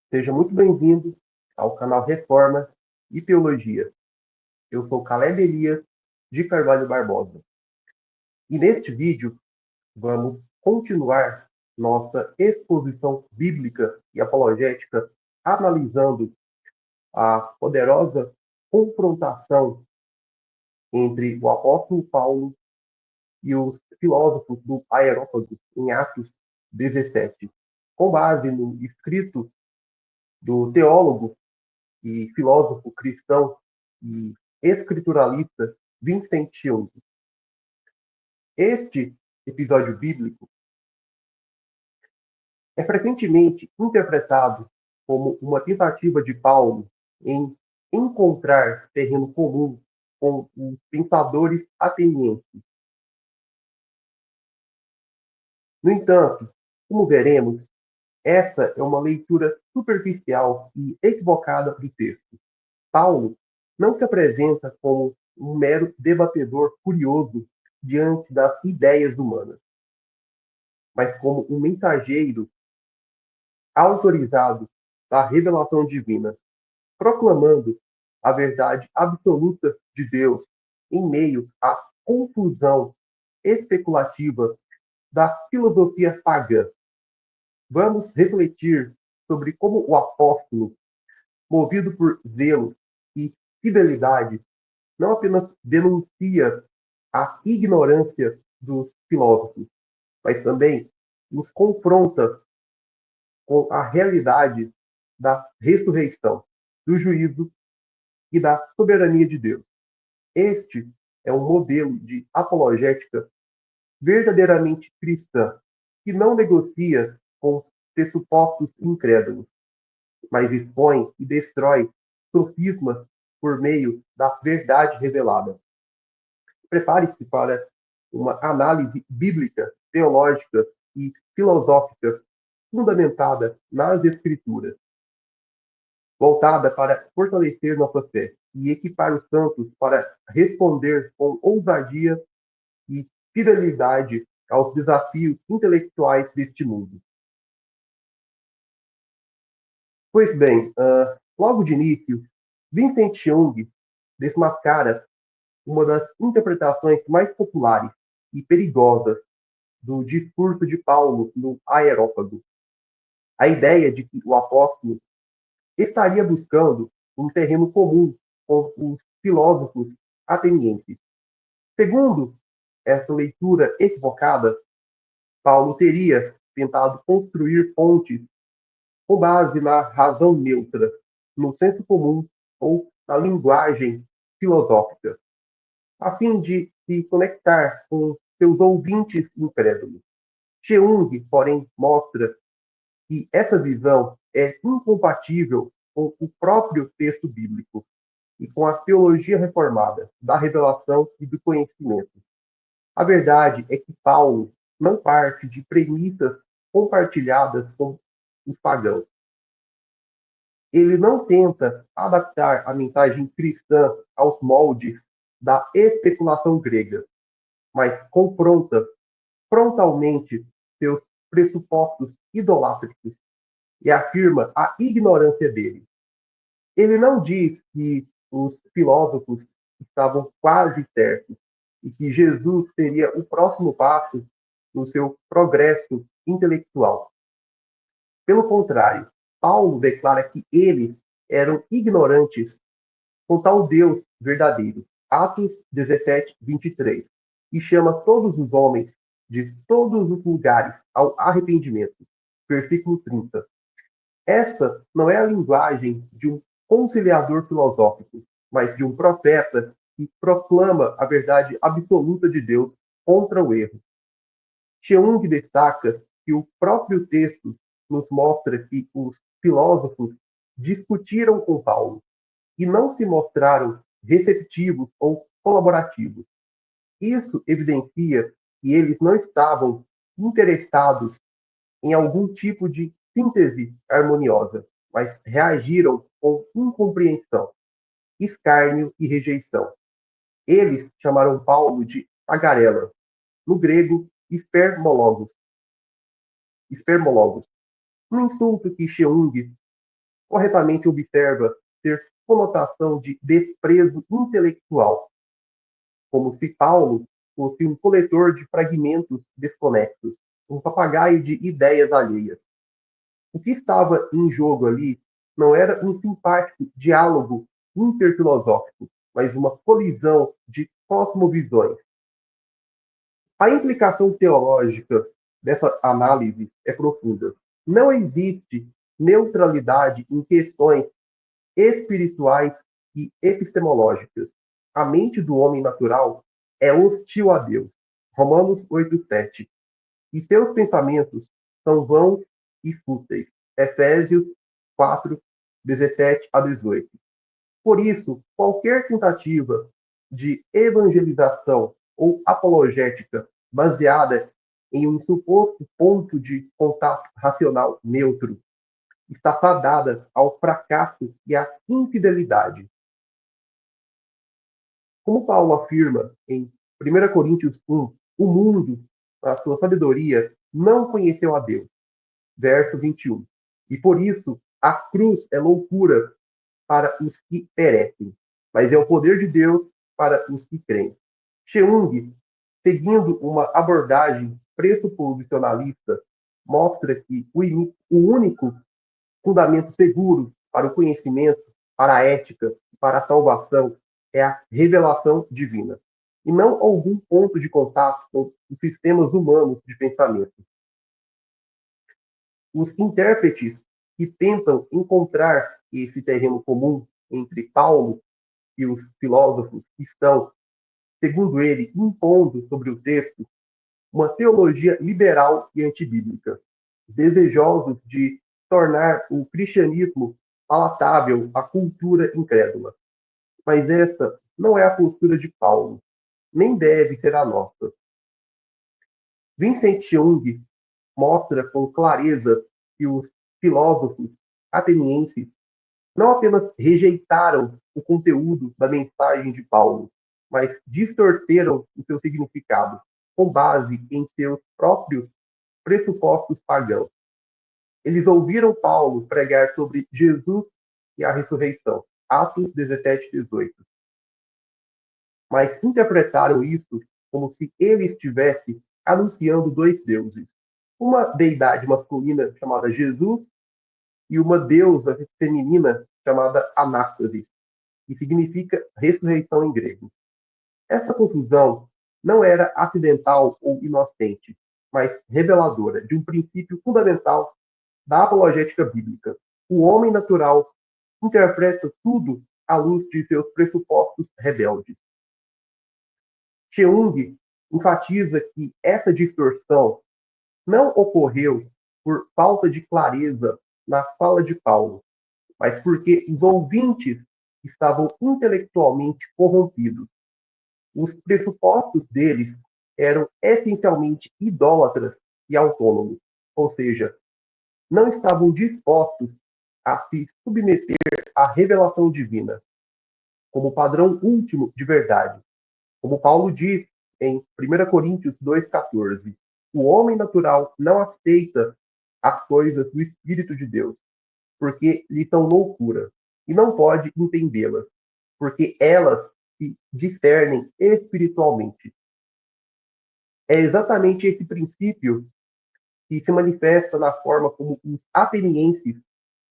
Seja muito bem-vindo ao canal Reforma e Teologia. Eu sou Caleb Elias de Carvalho Barbosa. E neste vídeo vamos continuar nossa exposição bíblica e apologética analisando a poderosa confrontação entre o apóstolo Paulo e os filósofos do Areópago em Atos 17, com base no escrito do teólogo e filósofo cristão e escrituralista Vincent Young. Este episódio bíblico é frequentemente interpretado como uma tentativa de Paulo em encontrar terreno comum com os pensadores atenienses. No entanto, como veremos, essa é uma leitura superficial e equivocada do texto. Paulo não se apresenta como um mero debatedor curioso diante das ideias humanas, mas como um mensageiro autorizado da revelação divina, proclamando a verdade absoluta de Deus em meio à confusão especulativa da filosofia pagã. Vamos refletir sobre como o apóstolo, movido por zelo e fidelidade, não apenas denuncia a ignorância dos filósofos, mas também nos confronta com a realidade da ressurreição, do juízo e da soberania de Deus. Este é um modelo de apologética verdadeiramente cristã, que não negocia com pressupostos incrédulos, mas expõe e destrói sofismas por meio da verdade revelada. Prepare-se para uma análise bíblica, teológica e filosófica fundamentada nas Escrituras, voltada para fortalecer nossa fé e equipar os santos para responder com ousadia e fidelidade aos desafios intelectuais deste mundo. Pois bem, logo de início, Vincent Young desmascara uma das interpretações mais populares e perigosas do discurso de Paulo no Areópago. A ideia de que o apóstolo estaria buscando um terreno comum com os filósofos atenienses. Segundo essa leitura equivocada, Paulo teria tentado construir pontes com base na razão neutra, no senso comum ou na linguagem filosófica, a fim de se conectar com seus ouvintes incrédulos. Cheung, porém, mostra que essa visão é incompatível com o próprio texto bíblico e com a teologia reformada da revelação e do conhecimento. A verdade é que Paulo não parte de premissas compartilhadas com os pagãos. Ele não tenta adaptar a mensagem cristã aos moldes da especulação grega, mas confronta frontalmente seus pressupostos idolátricos e afirma a ignorância dele. Ele não diz que os filósofos estavam quase certos e que Jesus seria o próximo passo no seu progresso intelectual. Pelo contrário, Paulo declara que eles eram ignorantes com tal Deus verdadeiro. Atos 17, 23. E chama todos os homens de todos os lugares ao arrependimento. Versículo 30. Essa não é a linguagem de um conciliador filosófico, mas de um profeta que proclama a verdade absoluta de Deus contra o erro. Cheung destaca que o próprio texto nos mostra que os filósofos discutiram com Paulo e não se mostraram receptivos ou colaborativos. Isso evidencia que eles não estavam interessados em algum tipo de síntese harmoniosa, mas reagiram com incompreensão, escárnio e rejeição. Eles chamaram Paulo de tagarela, no grego espermologos, um insulto que Cheung corretamente observa ter conotação de desprezo intelectual, como se Paulo fosse um coletor de fragmentos desconexos, um papagaio de ideias alheias. O que estava em jogo ali não era um simpático diálogo interfilosófico, mas uma colisão de cosmovisões. A implicação teológica dessa análise é profunda. Não existe neutralidade em questões espirituais e epistemológicas. A mente do homem natural é hostil a Deus. Romanos 8:7. E seus pensamentos são vãos e fúteis. Efésios 4:17 a 18. Por isso, qualquer tentativa de evangelização ou apologética baseada em um suposto ponto de contato racional neutro está fadada ao fracasso e à infidelidade. Como Paulo afirma em 1 Coríntios 1, o mundo, na sua sabedoria, não conheceu a Deus. Verso 21. E por isso a cruz é loucura para os que perecem, mas é o poder de Deus para os que creem. Cheung, seguindo uma abordagem pressuposicionalista, mostra que o único fundamento seguro para o conhecimento, para a ética, para a salvação é a revelação divina, e não algum ponto de contato com os sistemas humanos de pensamento. Os intérpretes que tentam encontrar esse terreno comum entre Paulo e os filósofos estão, segundo ele, impondo sobre o texto uma teologia liberal e antibíblica, desejosos de tornar o cristianismo palatável à cultura incrédula. Mas esta não é a postura de Paulo, nem deve ser a nossa. Vincent Young mostra com clareza que os filósofos atenienses não apenas rejeitaram o conteúdo da mensagem de Paulo, mas distorceram o seu significado com base em seus próprios pressupostos pagãos. Eles ouviram Paulo pregar sobre Jesus e a ressurreição, Atos 17:18, mas interpretaram isso como se ele estivesse anunciando dois deuses, uma deidade masculina chamada Jesus e uma deusa feminina chamada Anástasis, que significa ressurreição em grego. Essa confusão não era acidental ou inocente, mas reveladora de um princípio fundamental da apologética bíblica. O homem natural interpreta tudo à luz de seus pressupostos rebeldes. Cheung enfatiza que essa distorção não ocorreu por falta de clareza na fala de Paulo, mas porque os ouvintes estavam intelectualmente corrompidos. Os pressupostos deles eram essencialmente idólatras e autônomos, ou seja, não estavam dispostos a se submeter à revelação divina como padrão último de verdade. Como Paulo diz em 1 Coríntios 2,14, o homem natural não aceita as coisas do Espírito de Deus, porque lhe são loucura, e não pode entendê-las, porque elas se discernem espiritualmente. É exatamente esse princípio que se manifesta na forma como os atenienses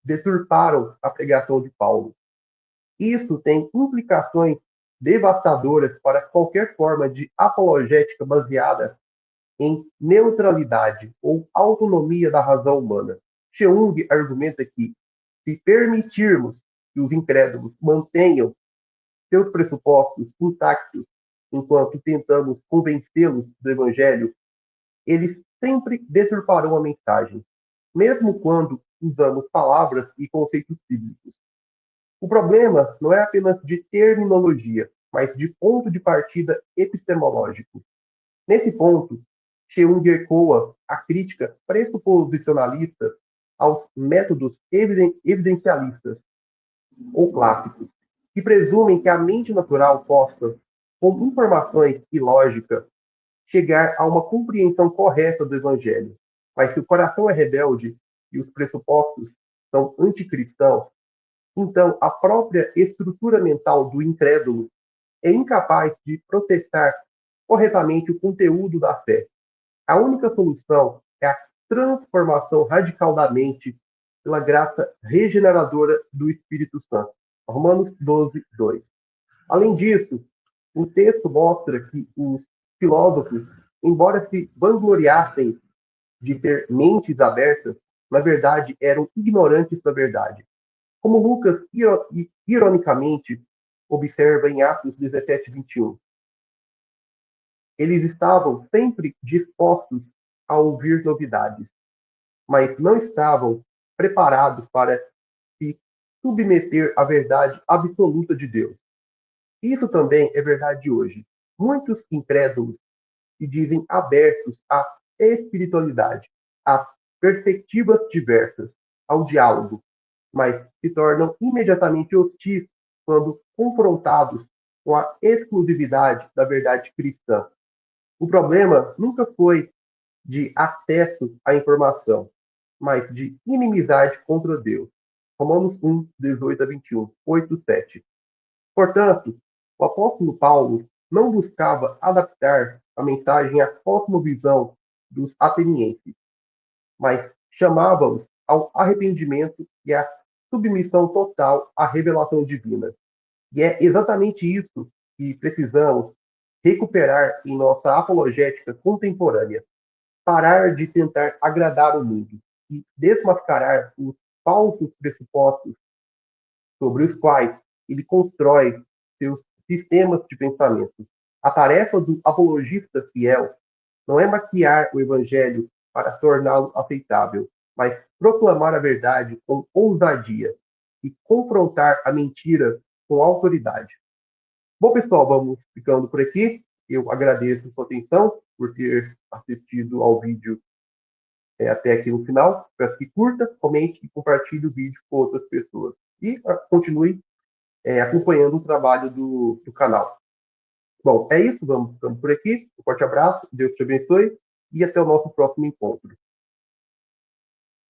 deturparam a pregação de Paulo. Isso tem implicações devastadoras para qualquer forma de apologética baseada em neutralidade ou autonomia da razão humana. Cheung argumenta que, se permitirmos que os incrédulos mantenham seus pressupostos intactos enquanto tentamos convencê-los do Evangelho, eles sempre deturparão a mensagem, mesmo quando usamos palavras e conceitos bíblicos. O problema não é apenas de terminologia, mas de ponto de partida epistemológico. Nesse ponto, Cheung ecoa a crítica pressuposicionalista aos métodos evidencialistas ou clássicos, que presumem que a mente natural possa, com informações e lógica, chegar a uma compreensão correta do Evangelho. Mas se o coração é rebelde e os pressupostos são anticristãos, então a própria estrutura mental do incrédulo é incapaz de processar corretamente o conteúdo da fé. A única solução é a transformação radical da mente pela graça regeneradora do Espírito Santo. Romanos 12, 2. Além disso, o texto mostra que os filósofos, embora se vangloriassem de ter mentes abertas, na verdade eram ignorantes da verdade. Como Lucas ironicamente observa em Atos 17, 21. Eles estavam sempre dispostos a ouvir novidades, mas não estavam preparados para se submeter à verdade absoluta de Deus. Isso também é verdade hoje. Muitos incrédulos se dizem abertos à espiritualidade, a perspectivas diversas, ao diálogo, mas se tornam imediatamente hostis quando confrontados com a exclusividade da verdade cristã. O problema nunca foi de acesso à informação, mas de inimizade contra Deus. Romanos 1, 18 a 21, 8, 7. Portanto, o apóstolo Paulo não buscava adaptar a mensagem à cosmovisão dos atenienses, mas chamava-os ao arrependimento e à submissão total à revelação divina. E é exatamente isso que precisamos recuperar em nossa apologética contemporânea. Parar de tentar agradar o mundo e desmascarar os falsos pressupostos sobre os quais ele constrói seus sistemas de pensamento. A tarefa do apologista fiel não é maquiar o evangelho para torná-lo aceitável, mas proclamar a verdade com ousadia e confrontar a mentira com autoridade. Bom, pessoal, vamos ficando por aqui. Eu agradeço a sua atenção por ter assistido ao vídeo até aqui no final. Peço que curta, comente e compartilhe o vídeo com outras pessoas. E continue acompanhando o trabalho do canal. Bom, é isso. Vamos ficando por aqui. Um forte abraço. Deus te abençoe. E até o nosso próximo encontro.